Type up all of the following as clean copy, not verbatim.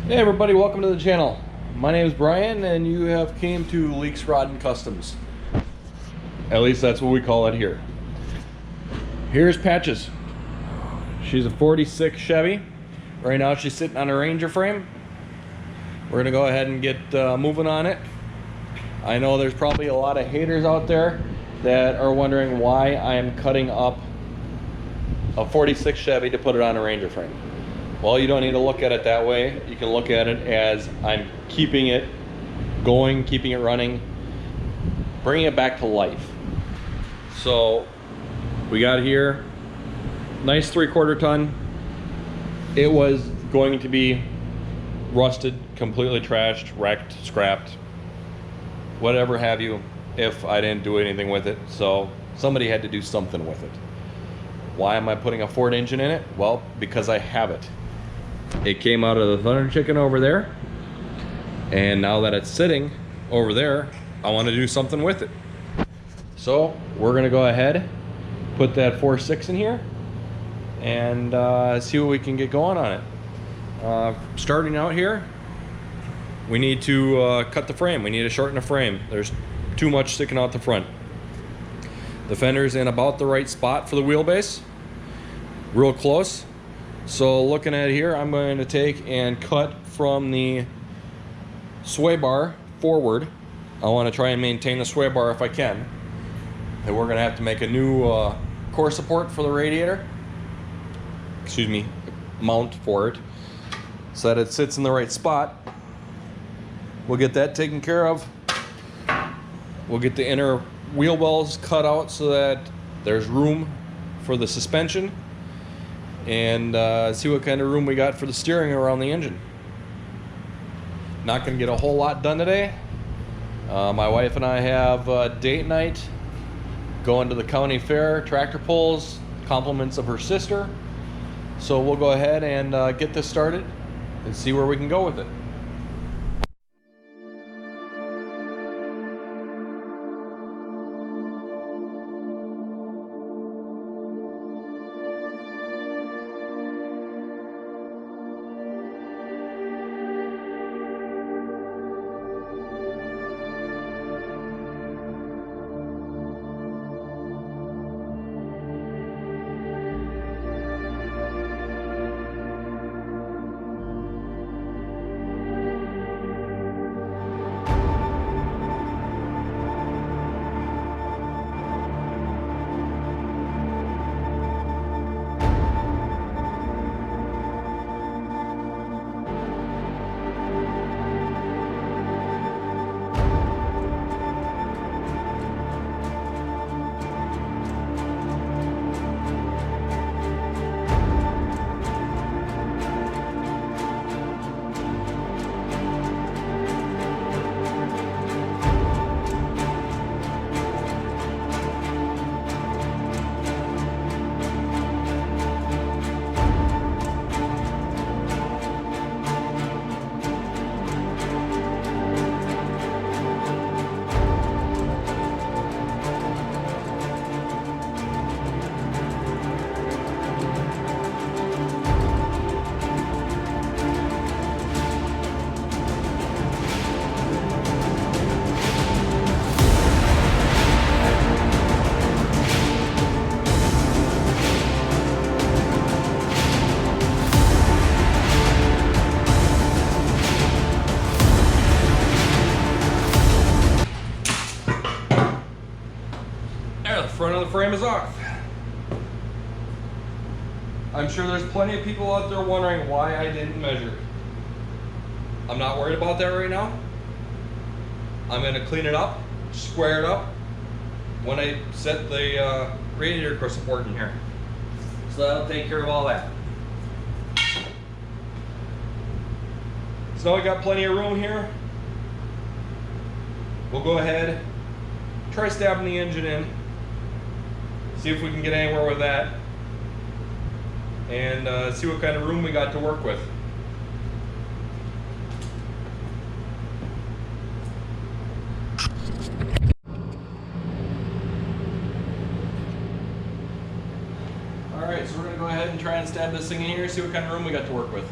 Hey everybody, welcome to the channel. My name is Brian and you have came to Leaks Rod and Customs. At least that's what we call it here. Here's Patches. She's a 46 Chevy. Right now she's sitting on a Ranger frame. We're gonna go ahead and get moving on it. I know there's probably a lot of haters out there that are wondering why I am cutting up a 46 Chevy to put it on a Ranger frame. Well, you don't need to look at it that way. You can look at it as I'm keeping it going, keeping it running, bringing it back to life. So we got here, nice 3/4 ton. It was going to be rusted, completely trashed, wrecked, scrapped, whatever have you, if I didn't do anything with it. So somebody had to do something with it. Why am I putting a Ford engine in it? Well, because I have it. It came out of the Thunder Chicken over there, and now that it's sitting over there, I want to do something with it. So we're gonna go ahead, put that 4.6 in here, and see what we can get going on it. Starting out here, we need to cut the frame. We need to shorten the frame. There's too much sticking out the front. The fender's in about the right spot for the wheelbase, real close. So looking at here, I'm going to take and cut from the sway bar forward. I want to try and maintain the sway bar if I can. And we're going to have to make a new core support for the radiator. Excuse me, mount for it, so that it sits in the right spot. We'll get that taken care of. We'll get the inner wheel wells cut out so that there's room for the suspension, and see what kind of room we got for the steering around the engine. Not gonna get a whole lot done today. My wife and I have a date night, going to the county fair, tractor pulls, compliments of her sister. So we'll go ahead and get this started and see where we can go with it. Front of the frame is off. I'm sure there's plenty of people out there wondering why I didn't measure. I'm not worried about that right now. I'm going to clean it up, square it up when I set the radiator core support in here. So that'll take care of all that. So now we got plenty of room here. We'll go ahead, try stabbing the engine in. See if we can get anywhere with that, and see what kind of room we got to work with. Alright, so we're going to go ahead and try and stab this thing in here, see what kind of room we got to work with.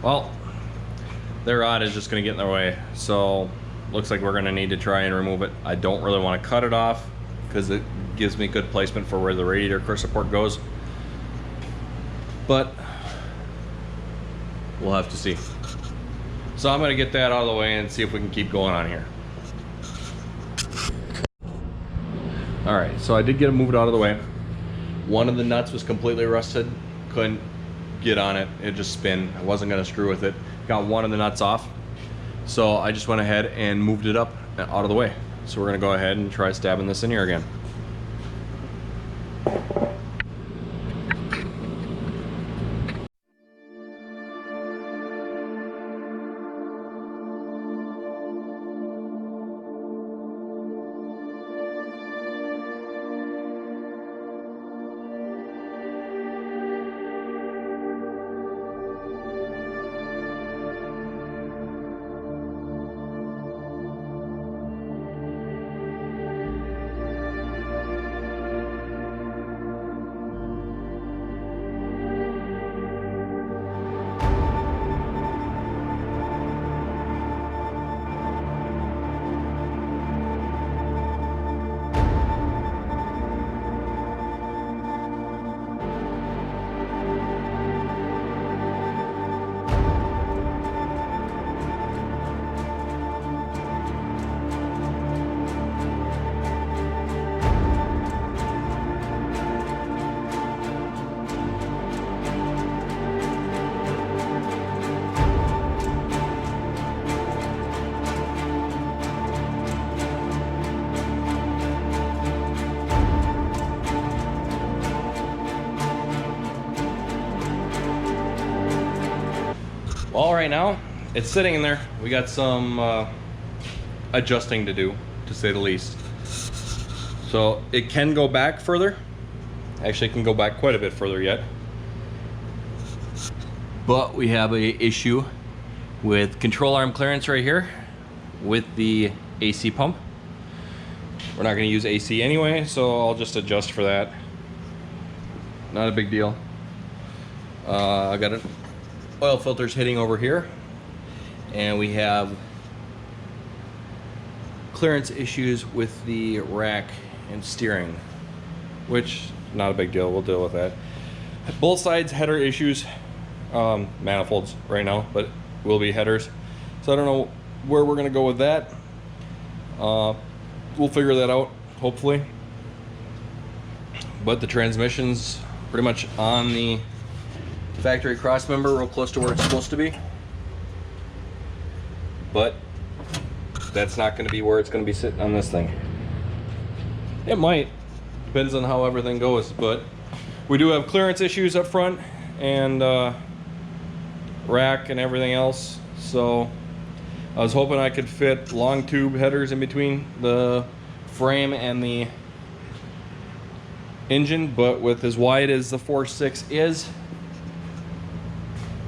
Well, their rod is just gonna get in their way, so looks like we're gonna need to try and remove it. I don't really want to cut it off because it gives me good placement for where the radiator core support goes, but we'll have to see. So I'm gonna get that out of the way and see if we can keep going on here. All right, so I did get it moved out of the way. One of the nuts was completely rusted, couldn't get on it, it just spin. I wasn't gonna screw with it. Got one of the nuts off, so I just went ahead and moved it up out of the way. So we're gonna go ahead and try stabbing this in here again. Well, right now it's sitting in there. We got some adjusting to do, to say the least. So it can go back further. Actually, it can go back quite a bit further yet. But we have a issue with control arm clearance right here with the AC pump. We're not going to use AC anyway, so I'll just adjust for that. Not a big deal. I got it. Oil filters hitting over here, and we have clearance issues with the rack and steering, which not a big deal, we'll deal with that. Both sides header issues, manifolds right now, but will be headers, so I don't know where we're gonna go with that. We'll figure that out hopefully, but the transmission's pretty much on the factory cross member, real close to where it's supposed to be, but that's not going to be where it's going to be sitting on this thing. It might, depends on how everything goes, but we do have clearance issues up front and rack and everything else, so I was hoping I could fit long tube headers in between the frame and the engine, but with as wide as the 4.6 is,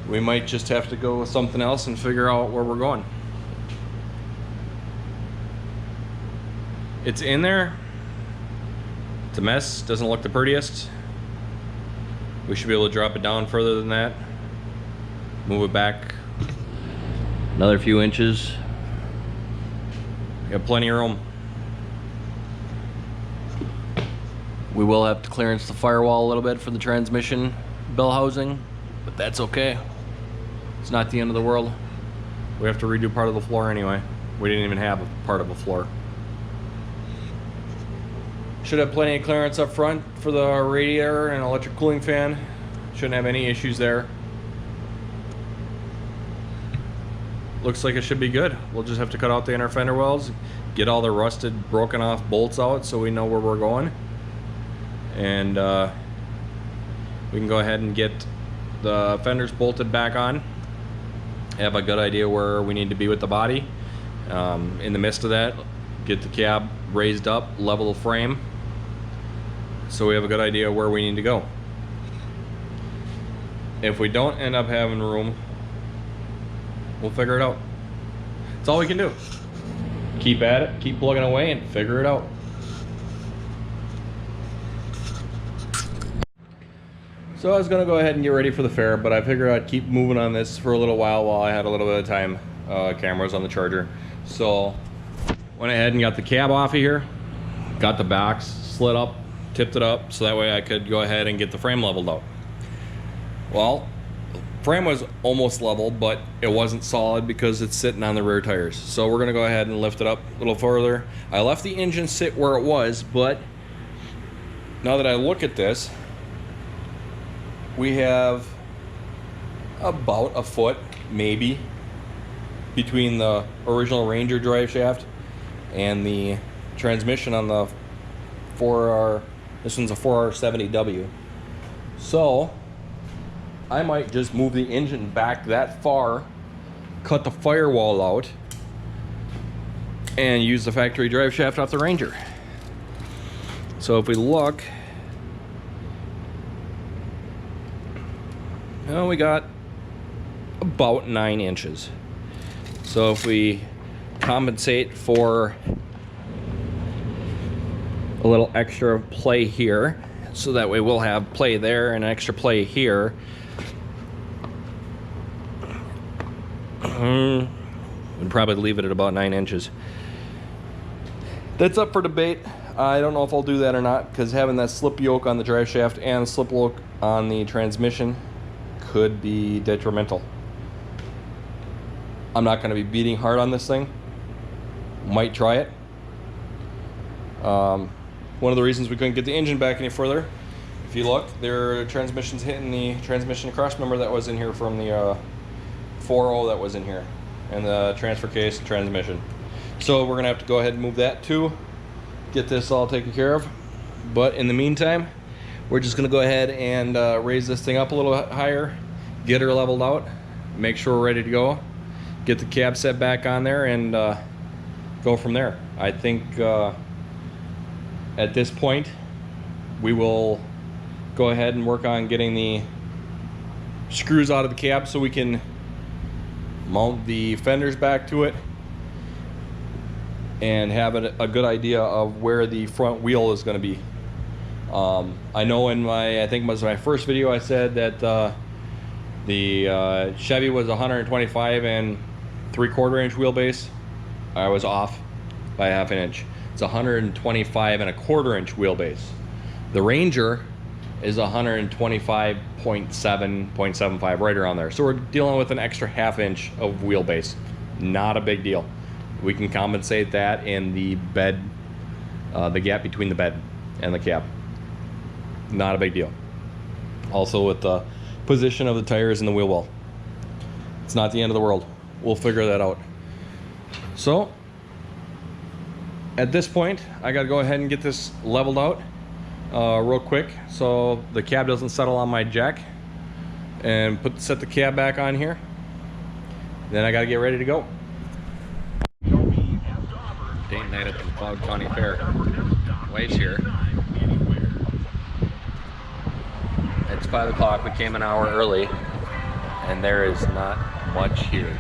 we might just have to go with something else and figure out where we're going. It's in there. It's a mess, doesn't look the prettiest. We should be able to drop it down further than that. Move it back another few inches. Got plenty of room. We will have to clearance the firewall a little bit for the transmission bell housing, but that's okay. It's not the end of the world. We have to redo part of the floor anyway. We didn't even have a part of a floor. Should have plenty of clearance up front for the radiator and electric cooling fan. Shouldn't have any issues there. Looks like it should be good. We'll just have to cut out the inner fender wells, get all the rusted, broken off bolts out so we know where we're going. And we can go ahead and get the fenders bolted back on. Have a good idea where we need to be with the body. In the midst of that, get the cab raised up, level the frame, so we have a good idea where we need to go. If we don't end up having room, we'll figure it out. That's all we can do. Keep at it, keep plugging away, and figure it out. So I was gonna go ahead and get ready for the fair, but I figured I'd keep moving on this for a little while I had a little bit of time. Cameras on the charger. So went ahead and got the cab off of here, got the box slid up, tipped it up, so that way I could go ahead and get the frame leveled out. Well, frame was almost level, but it wasn't solid because it's sitting on the rear tires. So we're gonna go ahead and lift it up a little further. I left the engine sit where it was, but now that I look at this, we have about a foot, maybe, between the original Ranger drive shaft and the transmission on the 4R. This one's a 4R70W. So I might just move the engine back that far, cut the firewall out, and use the factory drive shaft off the Ranger. So if we look, well, we got about 9 inches. So if we compensate for a little extra play here, so that way we'll have play there and extra play here, we'd probably leave it at about 9 inches. That's up for debate. I don't know if I'll do that or not, because having that slip yoke on the drive shaft and the slip yoke on the transmission could be detrimental. I'm not going to be beating hard on this thing. Might try it. One of the reasons we couldn't get the engine back any further, if you look, their transmission's hitting the transmission cross member that was in here from the 4.0 that was in here, and the transfer case and transmission. So we're going to have to go ahead and move that too, get this all taken care of. But in the meantime, we're just going to go ahead and raise this thing up a little higher, get her leveled out, make sure we're ready to go, get the cab set back on there, and go from there. I think at this point we will go ahead and work on getting the screws out of the cab so we can mount the fenders back to it and have a good idea of where the front wheel is going to be. I know in I think it was my first video I said that the Chevy was 125 and 3/4 inch wheelbase. I was off by ½ inch. It's 125 and 1/4 inch wheelbase. The Ranger is 125.7, 0.75, right around there. So we're dealing with an extra ½ inch of wheelbase. Not a big deal. We can compensate that in the bed, the gap between the bed and the cab. Not a big deal. Also with the position of the tires and the wheel well. It's not the end of the world. We'll figure that out. So at this point, I gotta go ahead and get this leveled out real quick so the cab doesn't settle on my jack, and set the cab back on here. Then I gotta get ready to go. Date night at the Cloud County Fair. Wife's here. It's 5 o'clock. We came an hour early, and there is not much here.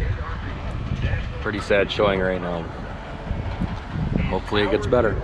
Pretty sad showing right now. Hopefully it gets better.